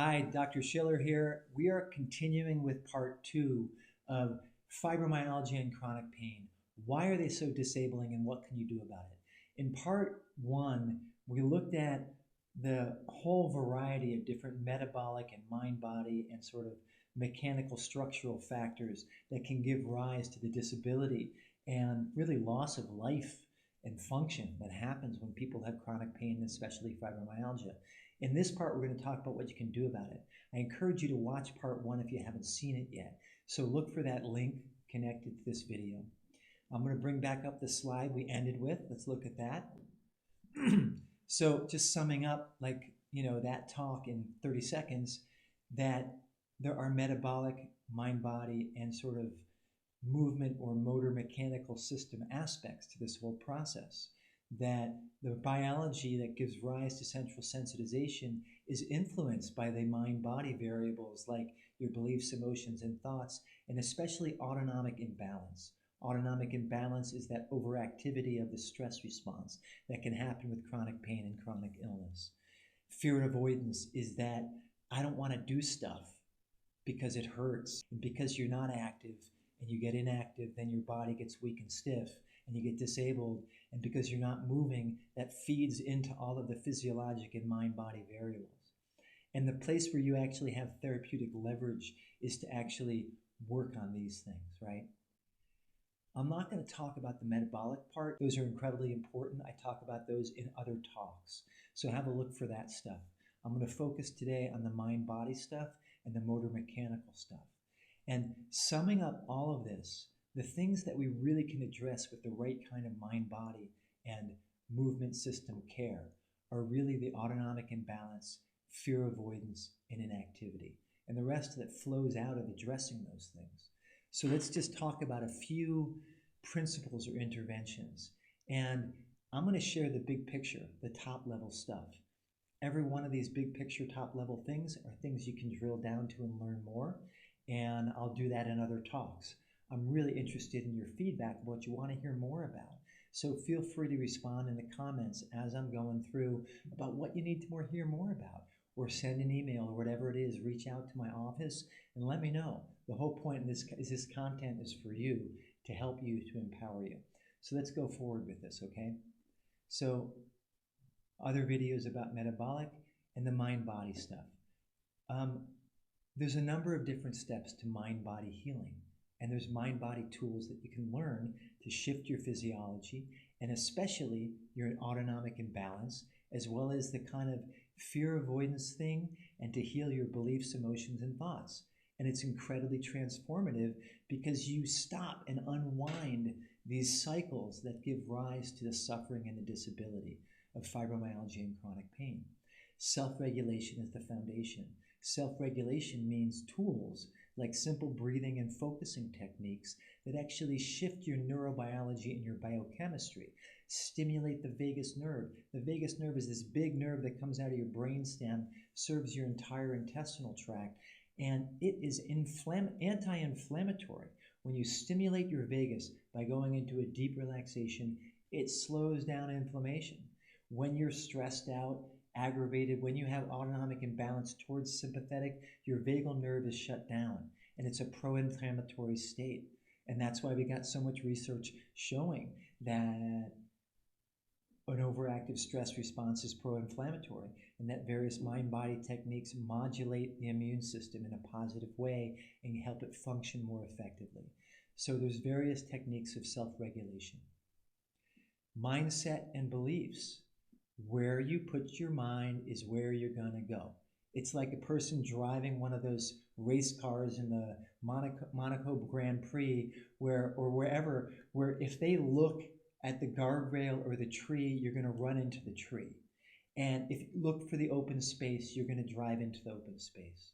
Hi, Dr. Shiller here. We are continuing with part two of fibromyalgia and chronic pain. Why are they so disabling and what can you do about it? In part one, we looked at the whole variety of different metabolic and mind body and sort of mechanical structural factors that can give rise to the disability and really loss of life and function that happens when people have chronic pain, especially fibromyalgia. In this part, we're going to talk about what you can do about it. I encourage you to watch part one if you haven't seen it yet. So look for that link connected to this video. I'm going to bring back up the slide we ended with. Let's look at that. So just summing up, that talk in 30 seconds, that there are metabolic, mind, body, and sort of movement or motor mechanical system aspects to this whole process. That the biology that gives rise to central sensitization is influenced by the mind-body variables like your beliefs, emotions, and thoughts, and especially autonomic imbalance. Autonomic imbalance is that overactivity of the stress response that can happen with chronic pain and chronic illness. Fear avoidance is that I don't want to do stuff because it hurts. And because you're not active and you get inactive, then your body gets weak and stiff and you get disabled. And because you're not moving, that feeds into all of the physiologic and mind-body variables. And the place where you actually have therapeutic leverage is to actually work on these things, right? I'm not going to talk about the metabolic part. Those are incredibly important. I talk about those in other talks. So have a look for that stuff. I'm going to focus today on the mind-body stuff and the motor mechanical stuff. And summing up all of this, the things that we really can address with the right kind of mind-body and movement system care are really the autonomic imbalance, fear avoidance, and inactivity. And the rest of it flows out of addressing those things. So let's just talk about a few principles or interventions. And I'm going to share the big picture, the top level stuff. Every one of these big picture top level things are things you can drill down to and learn more. And I'll do that in other talks. I'm really interested in your feedback of what you want to hear more about. So feel free to respond in the comments as I'm going through about what you need to hear more about, or send an email or whatever it is. Reach out to my office and let me know. The whole point of this content is for you, to help you, to empower you. So let's go forward with this, okay? So other videos about metabolic and the mind-body stuff. There's a number of different steps to mind-body healing. And there's mind-body tools that you can learn to shift your physiology and especially your autonomic imbalance, as well as the kind of fear avoidance thing, and to heal your beliefs, emotions, and thoughts. And it's incredibly transformative because you stop and unwind these cycles that give rise to the suffering and the disability of fibromyalgia and chronic pain. Self-regulation is the foundation. Self-regulation means tools like simple breathing and focusing techniques that actually shift your neurobiology and your biochemistry, stimulate the vagus nerve. The vagus nerve is this big nerve that comes out of your brainstem, serves your entire intestinal tract, and it is anti-inflammatory. When you stimulate your vagus by going into a deep relaxation, it slows down inflammation. When you're stressed out, aggravated, when you have autonomic imbalance towards sympathetic, your vagal nerve is shut down and it's a pro-inflammatory state. And that's why we got so much research showing that an overactive stress response is pro-inflammatory, and that various mind-body techniques modulate the immune system in a positive way and help it function more effectively. So there's various techniques of self-regulation. Mindset and beliefs. Where you put your mind is where you're going to go. It's like a person driving one of those race cars in the Monaco Grand Prix or wherever, where if they look at the guardrail or the tree, you're going to run into the tree. And if you look for the open space, you're going to drive into the open space.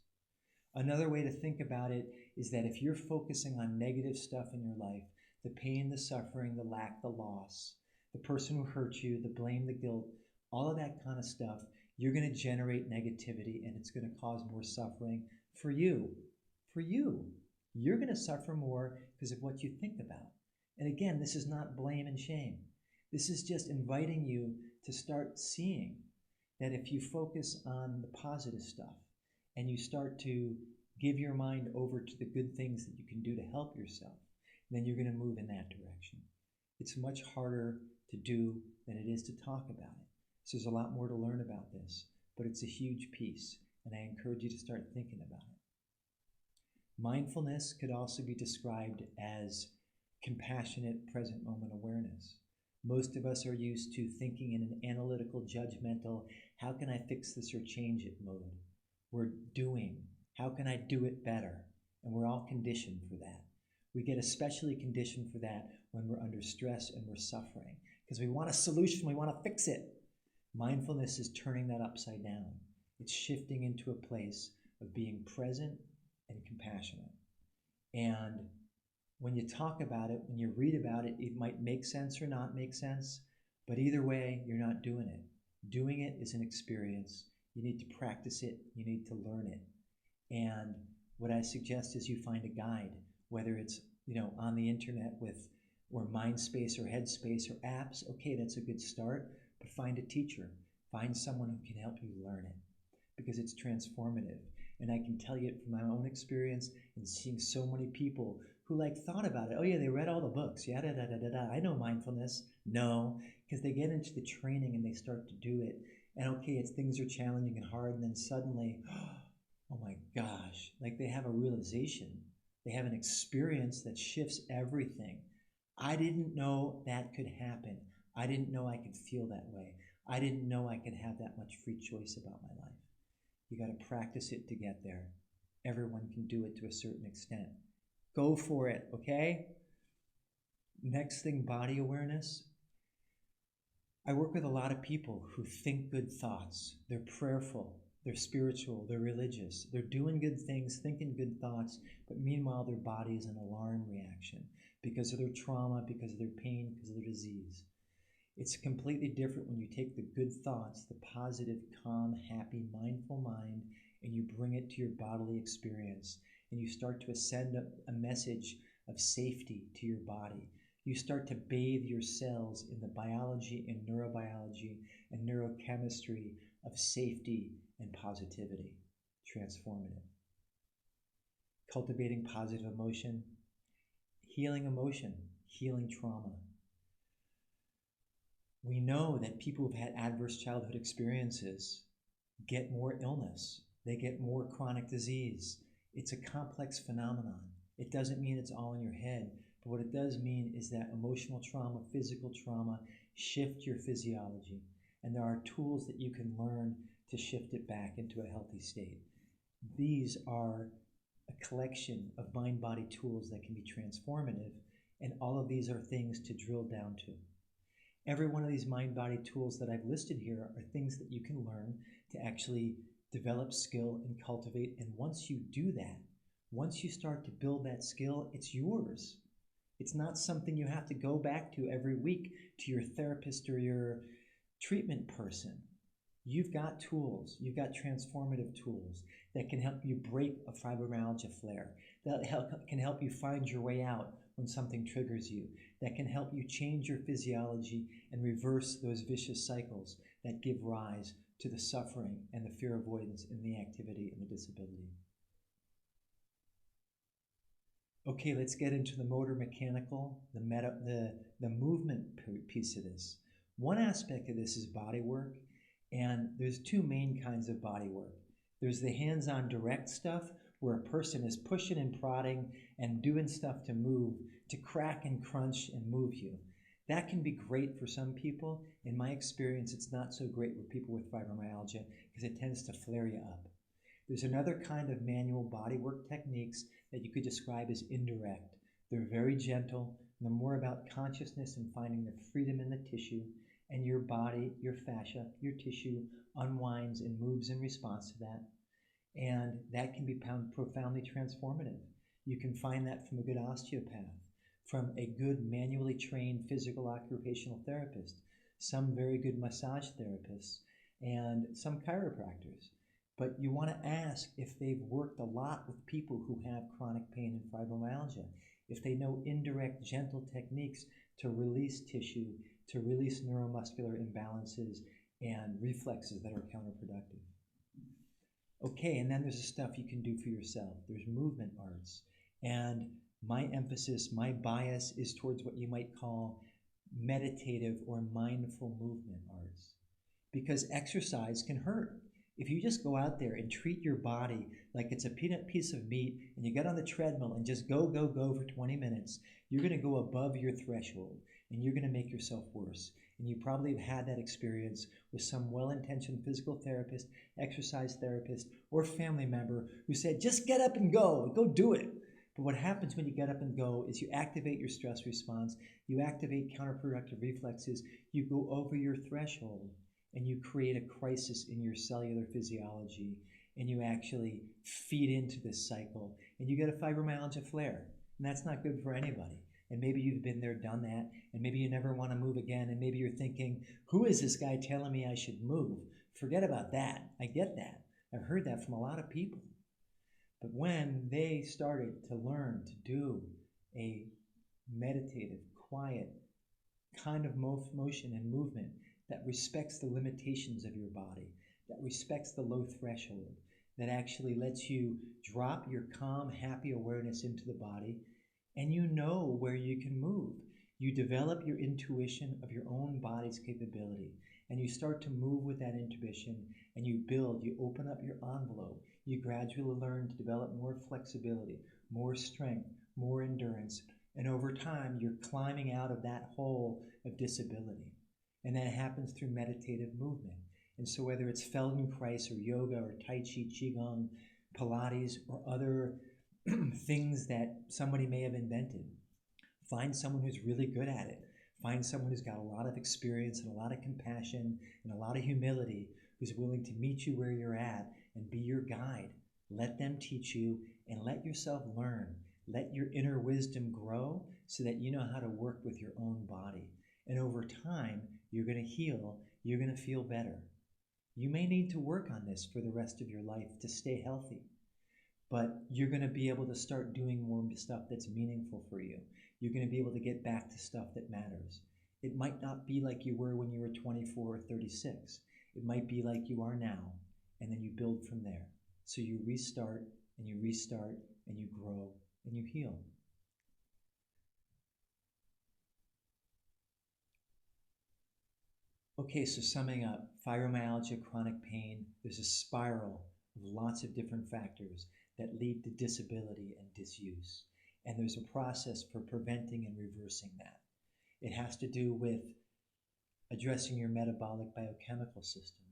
Another way to think about it is that if you're focusing on negative stuff in your life, the pain, the suffering, the lack, the loss, the person who hurt you, the blame, the guilt, all of that kind of stuff, you're going to generate negativity and it's going to cause more suffering for you. For you. You're going to suffer more because of what you think about. And again, this is not blame and shame. This is just inviting you to start seeing that if you focus on the positive stuff and you start to give your mind over to the good things that you can do to help yourself, then you're going to move in that direction. It's much harder to do than it is to talk about it. So there's a lot more to learn about this, but it's a huge piece, and I encourage you to start thinking about it. Mindfulness could also be described as compassionate present moment awareness. Most of us are used to thinking in an analytical, judgmental, how can I fix this or change it mode. We're doing, how can I do it better? And we're all conditioned for that. We get especially conditioned for that when we're under stress and we're suffering, because we want a solution, we want to fix it. Mindfulness is turning that upside down. It's shifting into a place of being present and compassionate. And when you talk about it, when you read about it, it might make sense or not make sense, but either way, you're not doing it. Doing it is an experience. You need to practice it. You need to learn it. And what I suggest is you find a guide, whether it's on the internet or Mindspace or Headspace or apps. Okay, that's a good start, but find a teacher. Find someone who can help you learn it, because it's transformative. And I can tell you from my own experience and seeing so many people who thought about it. Oh yeah, they read all the books. Yeah, I know mindfulness. No, because they get into the training and they start to do it. And okay, things are challenging and hard, and then suddenly, oh my gosh, they have a realization. They have an experience that shifts everything. I didn't know that could happen. I didn't know I could feel that way. I didn't know I could have that much free choice about my life. You got to practice it to get there. Everyone can do it to a certain extent. Go for it, okay? Next thing, body awareness. I work with a lot of people who think good thoughts. They're prayerful, they're spiritual, they're religious. They're doing good things, thinking good thoughts, but meanwhile their body is an alarm reaction because of their trauma, because of their pain, because of their disease. It's completely different when you take the good thoughts, the positive, calm, happy, mindful mind, and you bring it to your bodily experience, and you start to send a message of safety to your body. You start to bathe your cells in the biology and neurobiology and neurochemistry of safety and positivity. Transformative. Cultivating positive emotion, healing trauma. We know that people who've had adverse childhood experiences get more illness. They get more chronic disease. It's a complex phenomenon. It doesn't mean it's all in your head, but what it does mean is that emotional trauma, physical trauma, shift your physiology. And there are tools that you can learn to shift it back into a healthy state. These are a collection of mind-body tools that can be transformative, and all of these are things to drill down to. Every one of these mind-body tools that I've listed here are things that you can learn to actually develop skill and cultivate. And once you do that, once you start to build that skill, it's yours. It's not something you have to go back to every week to your therapist or your treatment person. You've got tools, you've got transformative tools that can help you break a fibromyalgia flare, that can help you find your way out when something triggers you, that can help you change your physiology and reverse those vicious cycles that give rise to the suffering and the fear avoidance and the activity and the disability. Okay, let's get into the motor mechanical, the movement piece of this. One aspect of this is body work, and there's two main kinds of body work. There's the hands-on direct stuff, where a person is pushing and prodding and doing stuff to move, to crack and crunch and move you. That can be great for some people. In my experience, it's not so great with people with fibromyalgia because it tends to flare you up. There's another kind of manual bodywork techniques that you could describe as indirect. They're very gentle, and they're more about consciousness and finding the freedom in the tissue, and your body, your fascia, your tissue unwinds and moves in response to that. And that can be profoundly transformative. You can find that from a good osteopath, from a good manually trained physical occupational therapist, some very good massage therapists, and some chiropractors. But you want to ask if they've worked a lot with people who have chronic pain and fibromyalgia, if they know indirect, gentle techniques to release tissue, to release neuromuscular imbalances and reflexes that are counterproductive. Okay, and then there's the stuff you can do for yourself. There's movement arts. And my emphasis, my bias is towards what you might call meditative or mindful movement arts. Because exercise can hurt. If you just go out there and treat your body like it's a peanut piece of meat and you get on the treadmill and just go, go, go for 20 minutes, you're going to go above your threshold and you're going to make yourself worse. And you probably have had that experience with some well-intentioned physical therapist, exercise therapist, or family member who said, just get up and go do it. But what happens when you get up and go is you activate your stress response, you activate counterproductive reflexes, you go over your threshold, and you create a crisis in your cellular physiology, and you actually feed into this cycle, and you get a fibromyalgia flare. And that's not good for anybody. And maybe you've been there, done that, and maybe you never want to move again, and maybe you're thinking, who is this guy telling me I should move? Forget about that. I get that. I've heard that from a lot of people. But when they started to learn to do a meditative, quiet kind of motion and movement that respects the limitations of your body, that respects the low threshold, that actually lets you drop your calm, happy awareness into the body, and you know where you can move. You develop your intuition of your own body's capability, and you start to move with that intuition, and you build, you open up your envelope. You gradually learn to develop more flexibility, more strength, more endurance, and over time, you're climbing out of that hole of disability. And that happens through meditative movement. And so whether it's Feldenkrais or yoga or Tai Chi, Qigong, Pilates, or other things that somebody may have invented, find someone who's really good at it. Find someone who's got a lot of experience and a lot of compassion and a lot of humility, who's willing to meet you where you're at and be your guide. Let them teach you and let yourself learn. Let your inner wisdom grow so that you know how to work with your own body. And over time, you're going to heal. You're going to feel better. You may need to work on this for the rest of your life to stay healthy, but you're going to be able to start doing more stuff that's meaningful for you. You're going to be able to get back to stuff that matters. It might not be like you were when you were 24 or 36. It might be like you are now, and then you build from there. So you restart, and you restart, and you grow, and you heal. Okay, so summing up, fibromyalgia, chronic pain, there's a spiral of lots of different factors that lead to disability and disuse. And there's a process for preventing and reversing that. It has to do with addressing your metabolic biochemical system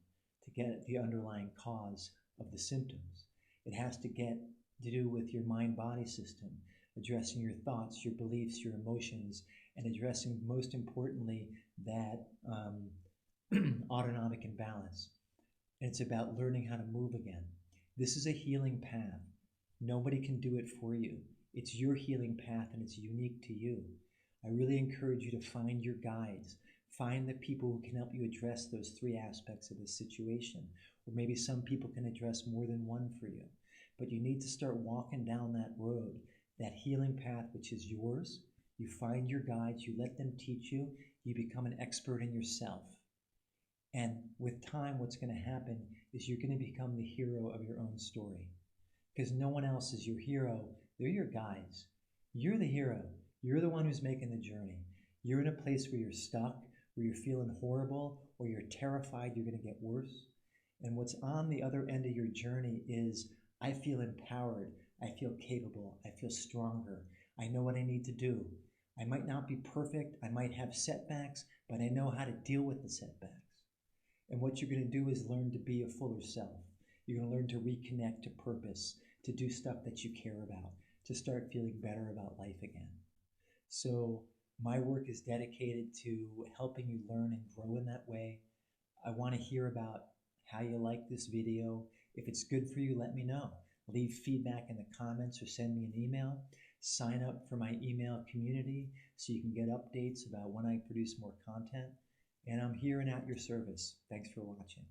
to get at the underlying cause of the symptoms. It has to do with your mind-body system, addressing your thoughts, your beliefs, your emotions, and addressing, most importantly, that autonomic imbalance. And it's about learning how to move again. This is a healing path. Nobody can do it for you. It's your healing path and it's unique to you. I really encourage you to find your guides. Find the people who can help you address those three aspects of the situation. Or maybe some people can address more than one for you. But you need to start walking down that road, that healing path which is yours. You find your guides, you let them teach you, you become an expert in yourself. And with time, what's going to happen is you're going to become the hero of your own story. Because no one else is your hero. They're your guides. You're the hero. You're the one who's making the journey. You're in a place where you're stuck, where you're feeling horrible, or you're terrified you're going to get worse. And what's on the other end of your journey is, I feel empowered. I feel capable. I feel stronger. I know what I need to do. I might not be perfect. I might have setbacks, but I know how to deal with the setbacks. And what you're going to do is learn to be a fuller self. You're going to learn to reconnect to purpose, to do stuff that you care about, to start feeling better about life again. So my work is dedicated to helping you learn and grow in that way. I want to hear about how you like this video. If it's good for you, let me know. Leave feedback in the comments or send me an email. Sign up for my email community so you can get updates about when I produce more content. And I'm here and at your service. Thanks for watching.